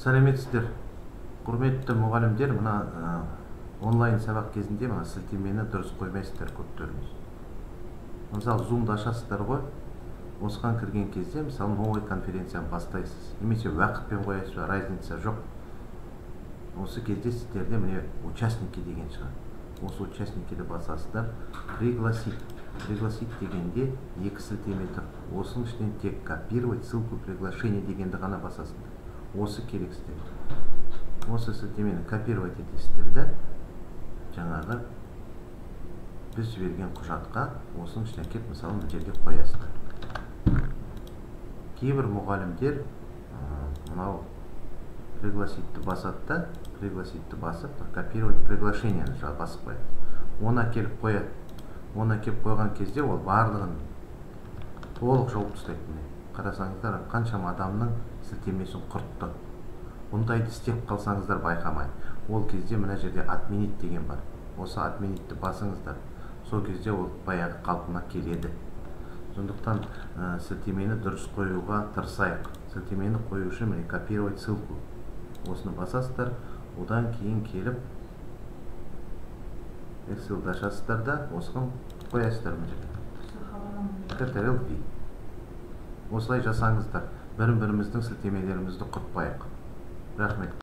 Сәлеметсіздер. Құрметті мұғалімдер, мына онлайн сабақ кезінде мына сілтемені дұрыс қоймайсыздар көптеріңіз. Мысалы, Zoom-да ашасыздар ғой. Осыған кірген кезде, мысалы, новый конференцияны бастайсыз. Немесе уақытпен қоясыз, разница жоқ. Осы кезде сіздерде міне участники деген шығар. Осы участникті басасыздар. Пригласить дегенде екі сілтеме тұр. Осының ішінен тек копировать ссылку приглашение дегенді ғана басасыздар. Осы керек сіздер. Осы сілтемені копировать етесіздер да, жаңағы біз жіберген құжатқа осының ішіне кеп, мысалы, бұл жерге қоясыздар. Кейбір мұғалімдер мынау пригласитті басады да, пригласитті басып, копировать приглашениені басып қояды. Оны әкеліп қояды. Оны әкеліп қойған кезде ол барлығын толық жауып тастайды. Қарасаңыздар, қаншама адамның сілтемесін құртты. Бұндайды істеп қалсаңыздар байқамай. Ол кезде мына жерде отменить деген бар. Осы отменитті басыңыздар. Сол кезде ол баяғы қалпына келеді. Сондықтан сілтемені дұрыс қоюға тырысайық. Сілтемені қою үшін міне копировать ссылку. Осыны басасыздар. Одан кейін келіп Excel-ді ашасыздар да, осыған қоясыздар мына жерде. Ctrl-V. Осылай жасаңыздар. Бірін-біріміздің сілтемелерімізді құртпайық. Рахмет.